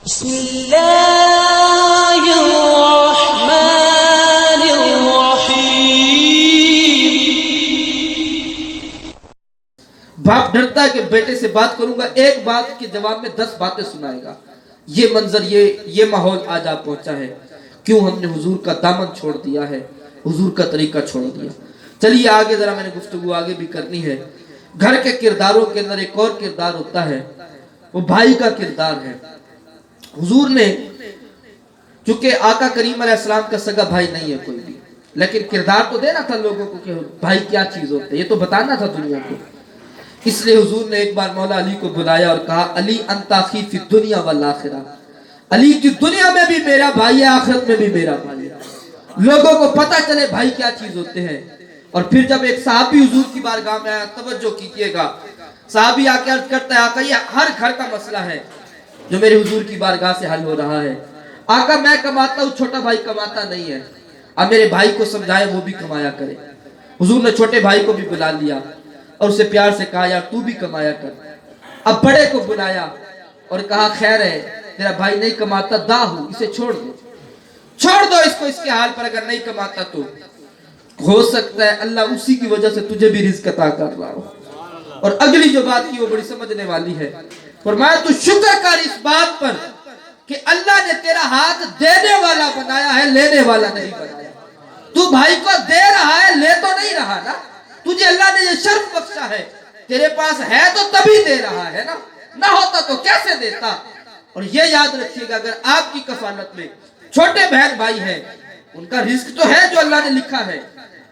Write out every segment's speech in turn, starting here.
بسم اللہ الرحمن الرحیم۔ باپ ڈرتا ہے کہ بیٹے سے بات کروں گا، ایک بات کے جواب میں 10 باتیں سنائے گا۔ یہ منظر، یہ ماحول آج آپ پہنچا ہے کیوں ہم نے حضور کا دامن چھوڑ دیا ہے، حضور کا طریقہ چھوڑ دیا۔ چلیے آگے ذرا میں نے گفتگو آگے بھی کرنی ہے۔ گھر کے کرداروں کے اندر ایک اور کردار ہوتا ہے، وہ بھائی کا کردار ہے۔ حضور نے چونکہ آقا کریم علیہ السلام کا سگا بھائی نہیں ہے کوئی بھی، لیکن کردار تو دینا تھا لوگوں کو کہ بھائی کیا چیز ہوتے ہیں، یہ تو بتانا تھا دنیا کو۔ اس لیے حضور نے ایک بار مولا علی کو بلایا اور کہا علی انت اخی فی الدنیا والآخرہ، علی کی دنیا میں بھی میرا بھائی ہے، آخرت میں بھی میرا بھائی ہے، لوگوں کو پتہ چلے بھائی کیا چیز ہوتے ہیں۔ اور پھر جب ایک صحابی حضور کی بارگاہ میں آیا، توجہ کیجئے گا، صحابی آ کے عرض کرتا ہے آقا یہ ہر گھر کا مسئلہ ہے جو میرے حضور کی بارگاہ سے حل ہو رہا ہے۔ آقا میں کماتا ہوں، چھوٹا بھائی کماتا نہیں ہے، اب میرے بھائی کو سمجھائے وہ بھی کمایا کرے۔ حضور نے چھوٹے بھائی کو بھی بلا لیا اور اسے پیار سے کہا یار تو بھی کمایا کر۔ اب بڑے کو بلایا اور کہا خیر ہے تیرا بھائی نہیں کماتا، دا ہوں اسے چھوڑ دو، چھوڑ دو اس کو اس کے حال پر، اگر نہیں کماتا تو ہو سکتا ہے اللہ اسی کی وجہ سے تجھے بھی رزق عطا کر رہا ہو۔ اور اگلی جو بات کی وہ بڑی سمجھنے والی ہے، فرمایا تو شکر کر اس بات پر کہ اللہ نے تیرا ہاتھ دینے والا بنایا ہے، لینے والا نہیں بنایا۔ تو بھائی کو دے رہا ہے، لے تو نہیں رہا نا، تجھے اللہ نے یہ شرف بخشا ہے، تیرے پاس ہے تو تبھی دے رہا ہے نا، نہ ہوتا تو کیسے دیتا۔ اور یہ یاد رکھیے گا اگر آپ کی کفالت میں چھوٹے بہن بھائی ہیں، ان کا رزق تو ہے جو اللہ نے لکھا ہے،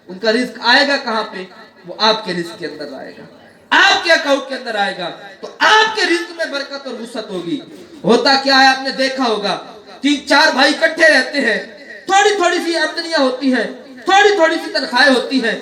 ان کا رزق آئے گا کہاں پہ؟ وہ آپ کے رزق کے اندر آئے گا، آپ کے اکاؤنٹ کے اندر آئے گا، تو آپ کے رزق میں برکت اور وسعت ہوگی۔ ہوتا کیا ہے آپ نے دیکھا ہوگا، 3-4 بھائی اکٹھے رہتے ہیں، تھوڑی تھوڑی سی آمدنیاں ہوتی ہیں، تھوڑی تھوڑی سی تنخواہیں ہوتی ہیں،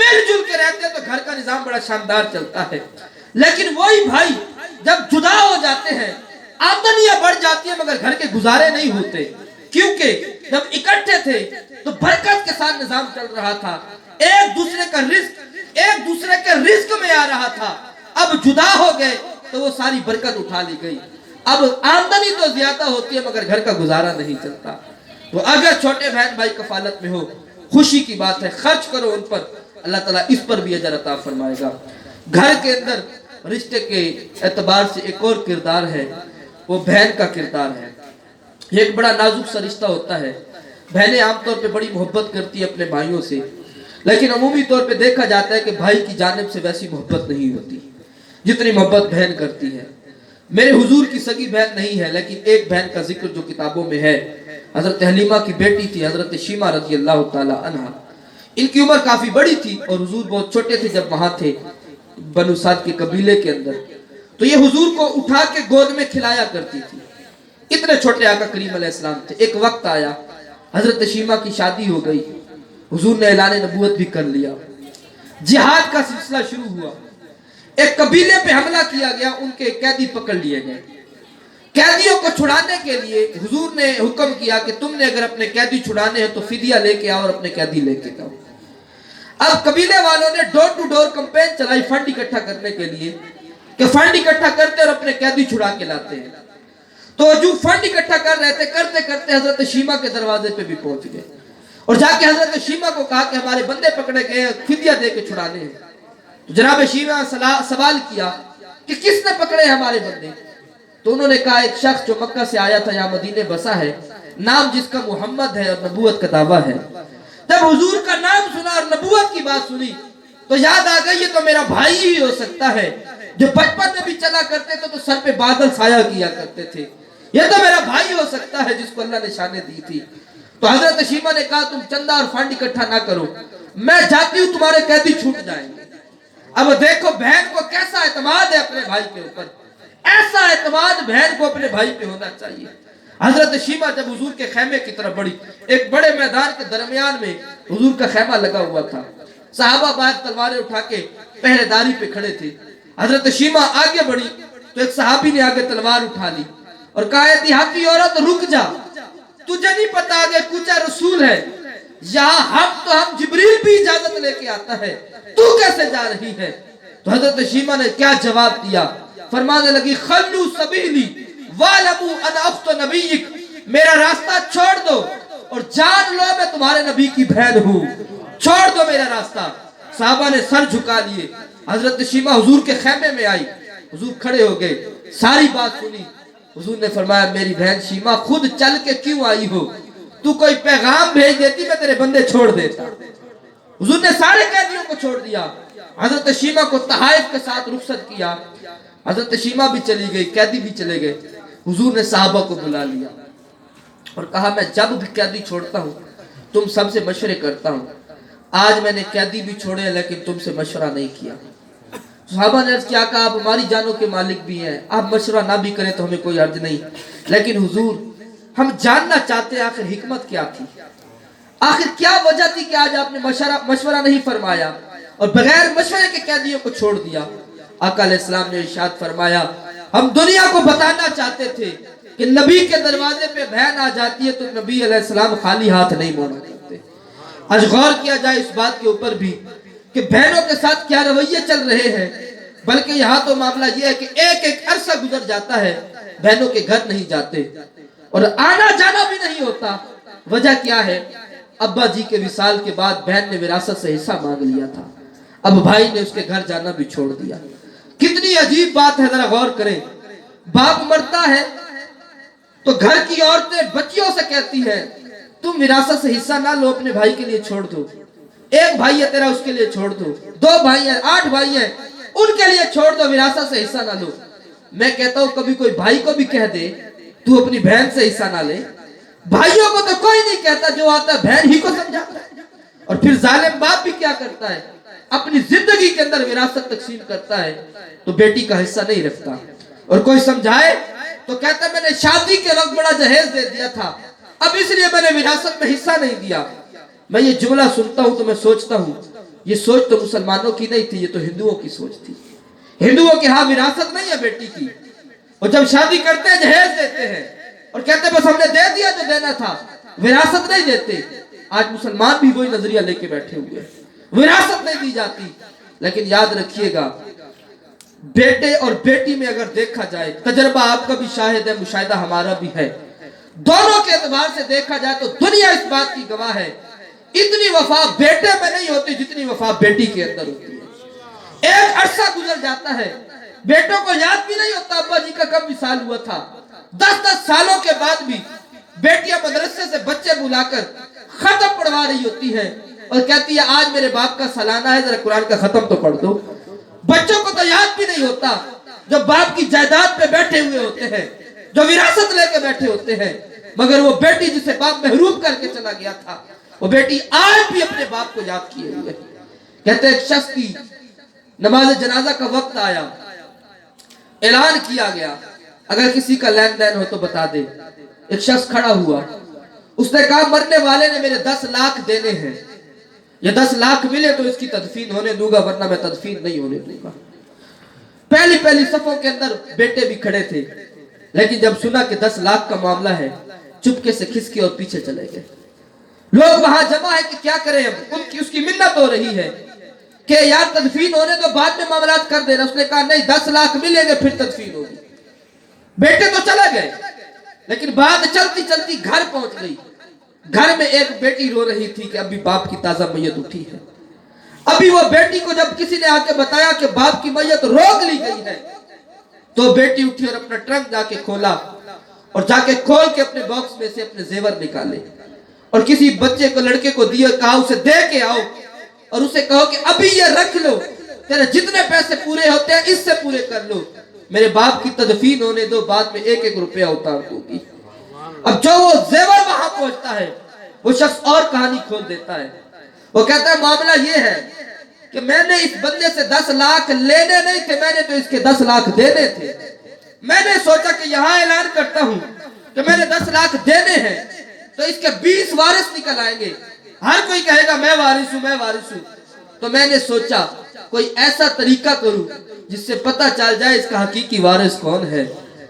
مل جل کے رہتے ہیں تو گھر کا نظام بڑا شاندار چلتا ہے۔ لیکن وہی بھائی جب جدا ہو جاتے ہیں، آمدنیاں بڑھ جاتی ہیں مگر گھر کے گزارے نہیں ہوتے، کیونکہ جب اکٹھے تھے تو برکت کے ساتھ نظام چل رہا تھا، ایک دوسرے کا رزق ایک دوسرے کے رزق میں آ رہا تھا۔ اب جدا ہو گئے تو وہ ساری برکت اٹھا لی گئی، اب آمدنی تو زیادہ ہوتی ہے مگر گھر کا گزارا نہیں چلتا۔ تو اگر چھوٹے بہن بھائی کفالت میں ہو، خوشی کی بات ہے، خرچ کرو ان پر، اللہ تعالیٰ اس پر بھی اجر عطا فرمائے گا۔ گھر کے اندر رشتے کے اعتبار سے ایک اور کردار ہے، وہ بہن کا کردار ہے۔ یہ ایک بڑا نازک سا رشتہ ہوتا ہے، بہنیں عام طور پہ بڑی محبت کرتی ہیں اپنے بھائیوں سے، لیکن عمومی طور پہ دیکھا جاتا ہے کہ بھائی کی جانب سے ویسی محبت نہیں ہوتی جتنی محبت بہن کرتی ہے۔ میرے حضور کی سگی بہن نہیں ہے، لیکن ایک بہن کا ذکر جو کتابوں میں ہے، حضرت حلیمہ کی بیٹی تھی حضرت شیمہ رضی اللہ تعالی عنہ۔ ان کی عمر کافی بڑی تھی اور حضور بہت چھوٹے تھے جب وہاں تھے بنو سعد کے قبیلے کے اندر، تو یہ حضور کو اٹھا کے گود میں کھلایا کرتی تھی، اتنے چھوٹے آقا کریم علیہ السلام تھے۔ ایک وقت آیا حضرت شیمہ کی شادی ہو گئی، حضور نے اعلان نبوت بھی کر لیا، جہاد کا سلسلہ شروع ہوا، ایک قبیلے پہ حملہ کیا گیا، ان کے قیدی پکڑ لیے گئے۔ قیدیوں کو چھڑانے کے لیے حضور نے حکم کیا کہ تم نے اگر اپنے قیدی چھڑانے ہیں تو فدیہ لے کے آؤ اور اپنے قیدی لے کے جاؤ۔ اب قبیلے والوں نے ڈور ٹو ڈور کمپین چلائی فنڈ اکٹھا کرنے کے لیے کہ فنڈ اکٹھا کرتے اور اپنے قیدی چھڑا کے لاتے ہیں۔ تو جو فنڈ اکٹھا کر رہے تھے، کرتے کرتے حضرت شیمہ کے دروازے پہ بھی پہنچ گئے اور جا کے حضرت شیمہ کو کہا کہ ہمارے بندے پکڑے گئے، فدیہ دے کے چھڑانے ہیں۔ تو جناب شیمہ سوال کیا کہ کس نے پکڑے ہمارے بندے؟ تو انہوں نے کہا ایک شخص جو مکہ سے آیا تھا، یہاں مدینے بسا ہے، نام جس کا محمد ہے اور نبوت کا دعویٰ ہے۔ جب حضور کا نام سنا اور نبوت کی بات سنی تو یاد آ گئی یہ تو میرا بھائی ہی ہو سکتا ہے، جو بچپن میں بھی چلا کرتے تھے تو سر پہ بادل سایہ کیا کرتے تھے، یہ تو میرا بھائی ہو سکتا ہے جس کو اللہ نے شانیں دی تھی۔ تو حضرت شیمہ نے کہا تم چندہ اور فنڈ اکٹھا نہ کرو، میں جاتی ہوں تمہارے قیدی چھوٹ جائیں گے۔ اب دیکھو بہن کو کیسا اعتماد ہے اپنے بھائی کے اوپر، ایسا اعتماد بہن کو اپنے بھائی پہ ہونا چاہیے۔ حضرت شیمہ جب حضور کے خیمے کی طرف بڑھی، ایک بڑے میدان کے درمیان میں حضور کا خیمہ لگا ہوا تھا، صحابہ باہر تلواریں اٹھا کے پہرے داری پہ کھڑے تھے۔ حضرت شیمہ آگے بڑھی تو ایک صحابی نے آگے تلوار اٹھا لی اور کہا اے دیہاتی عورت رک جا، تجھے نہیں پتا آگے کچھ رسول ہے، یہاں ہم جبریل بھی اجازت لے کے آتا ہے، تو کیسے جا رہی ہے؟ تو حضرت شیمہ نے کیا جواب دیا، فرمانے لگی خلو سبیلی वालमू अन अख्त नबीक, मेरा रास्ता छोड़ दो और जान लो मैं तुम्हारे नबी की बहन हूँ, छोड़ दो मेरा रास्ता। साहबा ने सर झुका लिए। हजरत शीमा हुजूर के खेमे में आई, हुजूर खड़े हो गए, सारी बात सुनी। हुजूर ने फरमाया मेरी बहन शीमा खुद चल के क्यों आई हो, तू कोई पैगाम भेज देती मैं तेरे बंदे छोड़ देता। हुजूर ने सारे कैदियों को छोड़ दिया, हजरत शीमा को तहाइफ के साथ रुखसत किया। हजरत शीमा भी चली गई, कैदी भी चले गए। हुजूर ने साहबा को बुला लिया और कहा मैं जब भी कैदी छोड़ता हूँ तुम सबसे मशवरे करता हूँ, आज मैंने कैदी भी छोड़े लेकिन तुमसे मशवरा नहीं किया। साहबा ने अर्ज किया कि आप हमारी जानों के मालिक भी हैं, आप मशवरा ना भी करें तो हमें कोई अर्ज नहीं, लेकिन हुजूर हम जानना चाहते हैं आखिर हिकमत क्या थी, आखिर क्या वजह थी कि आज आपने मशवरा नहीं फरमाया और बगैर मशवरे के कैदियों को छोड़ दिया। आका अलैहिस्सलाम ने इरशाद फरमाया हम दुनिया को बताना चाहते थे कि नबी के दरवाजे पे बहन आ जाती है तो नबी अलैहिस्सलाम खाली हाथ नहीं मोड़ा करते। आज गौर किया जाए इस बात के ऊपर भी कि बहनों के साथ क्या रवैये चल रहे हैं, बल्कि यहाँ तो मामला यह है कि एक एक अरसा गुजर जाता है बहनों के घर नहीं जाते और आना जाना भी नहीं होता। वजह क्या है, अब्बा जी के विसाल के बाद बहन ने विरासत से हिस्सा मांग लिया था, अब भाई ने उसके घर जाना भी छोड़ दिया। कितनी अजीब बात है, जरा गौर करें। बाप मरता है तो घर की औरतें बच्चियों से कहती है तुम विरासत से हिस्सा ना लो, अपने भाई के लिए छोड़ दो, एक भाई है तेरा उसके लिए छोड़ दो, 2 भाई हैं 8 भाई हैं उनके लिए छोड़ दो, विरासत से हिस्सा ना लो। मैं कहता हूं कभी कोई भाई को भी कह दे तू अपनी बहन से हिस्सा ना ले, भाइयों को तो कोई नहीं कहता, जो आता है बहन ही को समझाता है। और फिर जालिम बाप भी क्या करता है, अपनी जिंदगी के अंदर विरासत तकसीम करता है तो बेटी का हिस्सा नहीं रखता, और कोई समझाए तो कहता है मैंने शादी के वक्त बड़ा जहेज दे दिया था, अब इसलिए मैंने विरासत में हिस्सा नहीं दिया। मैं ये जुमला सुनता हूं तो मैं सोचता हूं ये सोच तो मुसलमानों की नहीं थी, ये तो हिंदुओं की सोच थी। हिंदुओं के यहाँ विरासत नहीं है बेटी की, और जब शादी करते हैं जहेज देते हैं और कहते हैं बस हमने दे दिया जो देना था, विरासत नहीं देते। आज मुसलमान भी वही नजरिया लेके बैठे हुए हैं, विरासत नहीं दी जाती। लेकिन याद रखिएगा बेटे और बेटी में अगर देखा जाए, तजर्बा आपका भी शाहिद है, मुशाहिदा हमारा भी है, दोनों के एतबार से देखा जाए तो दुनिया इस बात की गवाह है इतनी वफा बेटे में नहीं होती जितनी वफा बेटी के अंदर होती है। एक अरसा गुजर जाता है, बेटों को याद भी नहीं होता अब्बा जी का कब विसाल हुआ था। 10-10 सालों के बाद भी बेटियां मदरसे से बच्चे बुलाकर खत्म पढ़वा रही होती है और कहती है आज मेरे बाप का सालाना है, जरा कुरान का खत्म तो पढ़ दो। बच्चों को तो याद भी नहीं होता जो बाप की जायदाद पे बैठे हुए होते हैं, जो विरासत लेके बैठे होते हैं, मगर वो बेटी जिसे बाप महरूम करके चला गया था वो बेटी आज भी अपने बाप को याद किए हुए। कहते एक शख्स की नमाज जनाजा का वक्त आया, ऐलान किया गया अगर किसी का लेन देन हो तो बता दे। एक शख्स खड़ा हुआ, उसने कहा मरने वाले ने मेरे 10 लाख देने हैं, ये 10 लाख मिले तो इसकी तदफीन होने दूंगा वरना मैं तदफीन नहीं होने दूंगा। पहली सफों के अंदर बेटे भी खड़े थे, लेकिन जब सुना कि 10 लाख का मामला है चुपके से खिसके और पीछे चले गए। लोग वहां जमा है कि क्या करें, अब उनकी उसकी मिन्नत हो रही है कि यार तदफीन होने तो बाद में मामलात कर देना। उसने कहा नहीं 10 लाख मिलेंगे फिर तदफीन होगी। बेटे तो चले गए, लेकिन बात चलती चलती घर पहुंच गई। घर में एक बेटी रो रही थी कि अभी बाप की ताजा मैयत उठी है। अभी वो बेटी को जब किसी ने आके बताया कि बाप की मैयत रोक ली गई है तो बेटी उठी और अपना ट्रंक जाके खोला और जाके खोल के अपने बॉक्स में से अपने जेवर निकाले और किसी बच्चे को लड़के को दिया, कहा उसे दे के आओ और उसे कहो कि अभी ये रख लो, तेरे जितने पैसे पूरे होते हैं इससे पूरे कर लो, मेरे बाप की तदफीन होने दो, बाद में 1-1 रुपया उतार दूंगी। अब जो वो जेवर वहां पहुंचता है वो शख्स और कहानी खोल देता है। वो कहता है मामला ये है कि मैंने इस बंदे से 10 लाख लेने नहीं थे, मैंने तो इसके 10 लाख देने थे। मैंने सोचा कि यहां ऐलान करता हूं कि मैंने 10 लाख देने हैं तो इसके 20 वारिस निकल आएंगे, हर कोई कहेगा मैं वारिस हूं मैं वारिस हूं। तो मैंने सोचा कोई ऐसा तरीका करूं जिससे पता चल जाए इसका हकीकी वारिस कौन है।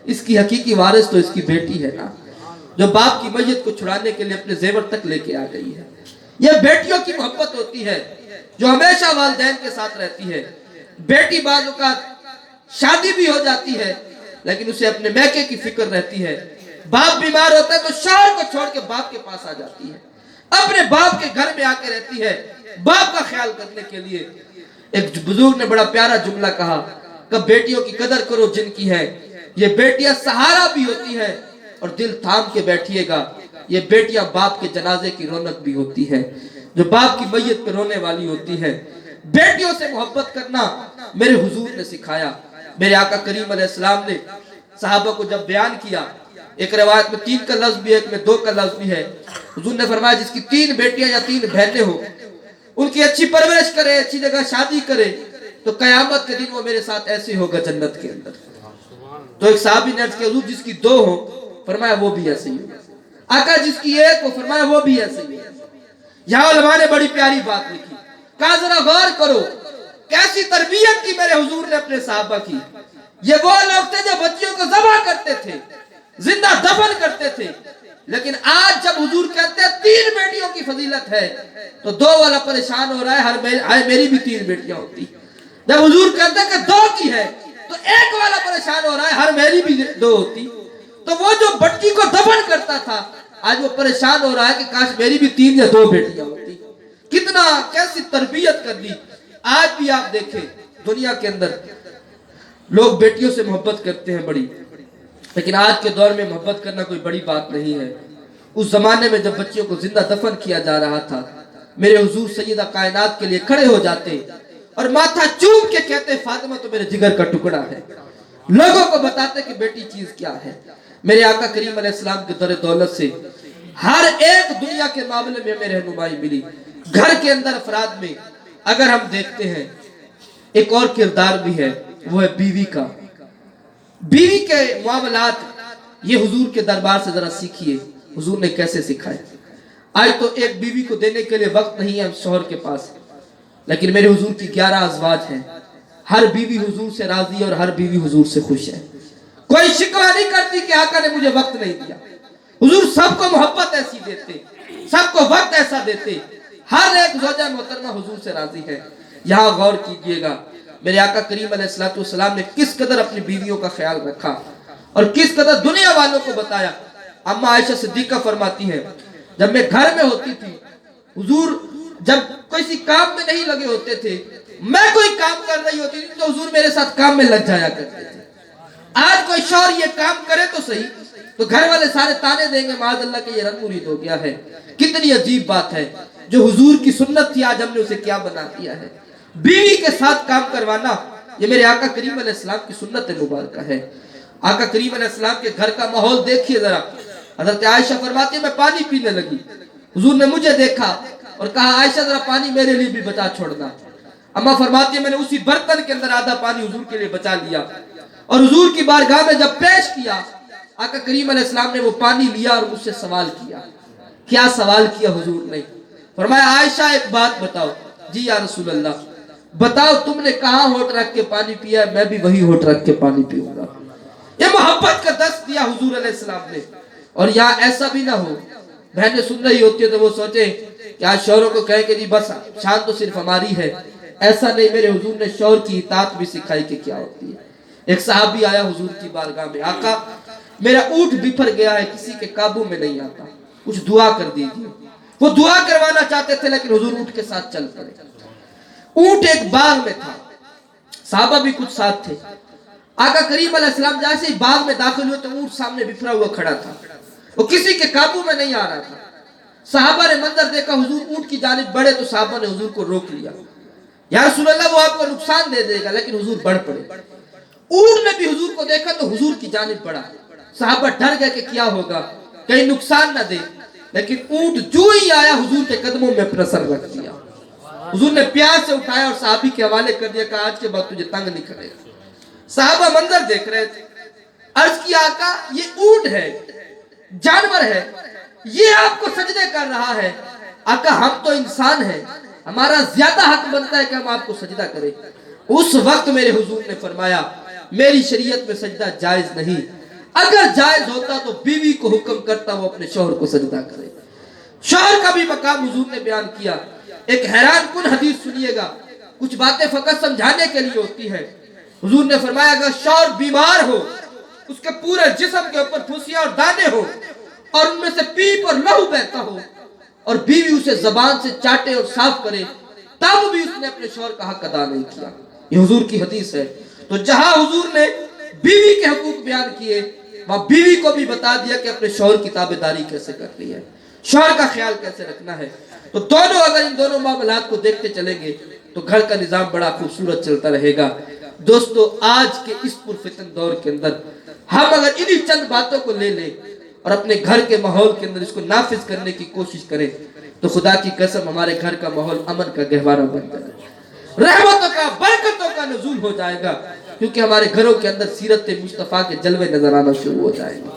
इसकी हकीकी वारिस तो इसकी बेटी है ना, जो बाप की मैयत को छुड़ाने के लिए अपने जेवर तक लेके आ गई है। यह बेटियों की मोहब्बत होती है जो हमेशा वालिदैन के साथ रहती है। बेटी बाजू का शादी भी हो जाती है लेकिन उसे अपने मैके की फिक्र रहती है। बाप बीमार होता है तो शौहर को छोड़ के बाप के पास आ जाती है, अपने बाप के घर में आके रहती है बाप का ख्याल करने के लिए। एक बुजुर्ग ने बड़ा प्यारा जुमला कहा कि बेटियों की कदर करो जिनकी है, ये बेटियां सहारा भी होती है और दिल थाम के बैठिएगा, ये बेटियां बाप के जनाजे की रौनक भी होती है, जो बाप की मैयत पे रोने वाली होती है। बेटियों से मोहब्बत करना मेरे हुजूर ने सिखाया। मेरे आका करीम अलैहिस्सलाम ने सहाबा को जब बयान किया, एक रिवायत में 3 का लफ्ज भी है, एक में 2 का लफ्ज भी है। हुजूर ने फरमाया जिसकी 3 बेटियां या 3 बहनें हो, उनकी अच्छी परवरिश करे, अच्छी जगह शादी करे, तो कयामत के दिन वो मेरे साथ ऐसे होगा जन्नत के अंदर। तो एक साहबी ने अर्ज किया हुजूर जिसकी 2 हो, फरमाया वो भी ऐसे ही होगा। आका जिसकी 1 हो, फरमाया वो भी ऐसे ही होगा। यहाँ उलमा ने बड़ी प्यारी बात लिखी, कहा जरा गौर करो कैसी तरबियत की मेरे हुजूर ने अपने साहबा की। ये वो लोग थे जो बच्चियों को ज़बह करते थे, जिंदा दफन करते थे, लेकिन आज जब हुजूर कहते हैं 3 बेटियों की फजीलत है तो 2 वाला परेशान हो रहा है, हाय मेरी भी 3 बेटियां होती। जब हुजूर कहते हैं कि 2 की है तो 1 वाला परेशान हो रहा है, हर मेरी भी 2 होती। तो वो जो बच्ची को दफन करता था आज वो परेशान हो रहा है कि काश मेरी भी 3 या 2 बेटियां होती। कितना कैसी तरबियत कर दी। आज भी आप देखें दुनिया के अंदर लोग बेटियों से मोहब्बत करते हैं बड़ी, लेकिन आज के दौर में मोहब्बत करना कोई बड़ी बात नहीं है। उस जमाने में जब बच्चियों को जिंदा दफन किया जा रहा था, मेरे हुजूर सैयदा कायनात के लिए खड़े हो जाते और माथा चूम के कहते फातिमा तो मेरे जिगर का टुकड़ा है। लोगों को बताते कि बेटी चीज क्या है। मेरे आका करीम अलैहिस्सलाम के दर दौलत से हर एक दुनिया के मामले में हमें रहनुमाई मिली। घर के अंदर अफराद में अगर हम देखते हैं एक और किरदार भी है, वो है बीवी का। बीवी के मामलात ये हुजूर के दरबार से जरा सीखिए, हुजूर ने कैसे सिखाए। आज तो एक बीवी को देने के लिए वक्त नहीं है शौहर के पास, लेकिन मेरे हुजूर की 11 अज़वाज हैं। हर बीवी हुजूर से राजी और हर बीवी हुजूर से खुश है। कोई शिकवा नहीं करती कि आका ने मुझे वक्त नहीं दिया। हुजूर सबको मोहब्बत ऐसी देते, सबको वक्त ऐसा देते। हर एक ज़ौजा मोहतरमा हुजूर से राजी है। यहाँ गौर कीजिएगा मेरे आका करीम अलैहिस्सलाम ने किस कदर अपनी बीवियों का ख्याल रखा और किस कदर दुनिया वालों को बताया। अम्मा आयशा सिद्दीका फरमाती है जब मैं घर में होती थी, हुजूर जब किसी काम में नहीं लगे होते थे, मैं कोई काम कर रही होती थी तो हुजूर मेरे साथ काम में लग जाया करते थे। आज कोई शौहर ये काम करे तो सही तो घर वाले सारे ताने देंगे माज़अल्लाह के ये रंग-मुरीद हो गया है। कितनी अजीब बात है, जो हुजूर की सुन्नत थी आज हमने उसे क्या बना दिया है। बीवी के साथ काम करवाना ये मेरे आका करीम अलैहिस्सलाम की सुन्नत मुबारक है। आका करीम अलैहिस्सलाम के घर का माहौल देखिए जरा। हज़रत आयशा फरमाती है मैं पानी पीने लगी, हुजूर ने मुझे देखा और कहा आयशा जरा पानी मेरे लिए भी बचा छोड़ना। अम्मा फरमाती है मैंने उसी बर्तन के अंदर आधा पानी हुजूर के लिए बचा लिया और हुजूर की बारगाह में जब पेश किया, आका करीम अलैहिस्सलाम ने वो पानी लिया और मुझसे सवाल किया। क्या सवाल किया हुजूर ने? फरमाया आयशा एक बात बताओ। जी या रसूल अल्लाह, बताओ तुमने कहाँ होठ रख के पानी पिया, मैं भी वही होठ रख के पानी पीऊंगा। ये मोहब्बत का दर्स दिया हुजूर अलैहिस्सलाम ने। और यहाँ ऐसा भी ना हो बहनें सुन रही होती है तो वो सोचे कि आज शौहरों को कहे कि जी बस शान तो सिर्फ हमारी है। ऐसा नहीं, मेरे हुजूर ने शौहर की इताअत भी सिखाई कि क्या होती है। एक साहबी आया हुजूर की बारगाह में, आका मेरा ऊंट बिफर गया है, किसी के काबू में नहीं आता, कुछ दुआ कर दीजिए। वो दुआ करवाना चाहते थे लेकिन हुजूर ऊंट के साथ चल पड़े। ऊंट एक बाग में था, साहबा भी कुछ साथ थे। आका करीम अलैहिस्सलाम जैसे ही बाग में दाखिल हुए तो ऊंट सामने बिखरा हुआ खड़ा था, वो किसी के काबू में नहीं आ रहा था। साहबा ने मंजर देखा, हुजूर ऊंट की जानिब बढ़े तो साहबा ने हुजूर को रोक लिया। या रसूल अल्लाह वो आपको नुकसान दे देगा, लेकिन हुजूर बढ़ पड़े। ऊंट ने भी हुजूर को देखा तो हुजूर की जानिब बढ़ा। साहबा डर गए कि क्या होगा, कहीं नुकसान न दे, लेकिन ऊंट जो ही आया हुजूर के कदमों में अपना सर रख दिया। हुजूर ने प्यार से उठाया और साहबी के हवाले कर दिया, कहा आज के बाद तुझे तंग नहीं करेगा। साहबा मंजर देख रहे थे, अर्ज किया आका ये ऊंट है, जानवर है, ये आपको सजदे कर रहा है। आका हम तो इंसान हैं, हमारा ज्यादा हक बनता है कि हम आपको सजदा करें। उस वक्त मेरे हुजूर ने फरमाया मेरी शरीयत में सजदा जायज नहीं, अगर जायज होता तो बीवी को हुक्म करता वो अपने शौहर को सजदा करे। शौहर का भी मकाम हुजूर ने बयान किया। एक हैरान कुन हदीस सुनिएगा, कुछ बातें फकत समझाने के लिए होती है। हुजूर ने फरमाया अगर शौहर बीमार हो اس کے پورے جسم کے اوپر پھوسیاں اور دانے ہو اور ان میں سے پیپ اور لہو بہتا ہو اور بیوی اسے زبان سے چاٹے اور صاف کرے تب بھی اس نے اپنے شوہر کا حق ادا نہیں کیا. یہ حضور کی حدیث ہے. تو جہاں حضور نے بیوی کے حقوق بیان کیے وہاں بیوی کو بھی بتا دیا کہ اپنے شوہر کی تابعداری کیسے کرنی ہے, شوہر کا خیال کیسے رکھنا ہے. تو دونوں اگر ان دونوں معاملات کو دیکھتے چلیں گے تو گھر کا نظام بڑا خوبصورت چلتا رہے گا. دوستو آج کے اس پرفتن دور کے اندر ہم اگر انہی چند باتوں کو لے لیں اور اپنے گھر کے ماحول کے اندر اس کو نافذ کرنے کی کوشش کریں تو خدا کی قسم ہمارے گھر کا ماحول امن کا گہوارہ بن جائے گا, رحمتوں کا برکتوں کا نزول ہو جائے گا, کیونکہ ہمارے گھروں کے اندر سیرت مصطفیٰ کے جلوے نظر آنا شروع ہو جائیں گے.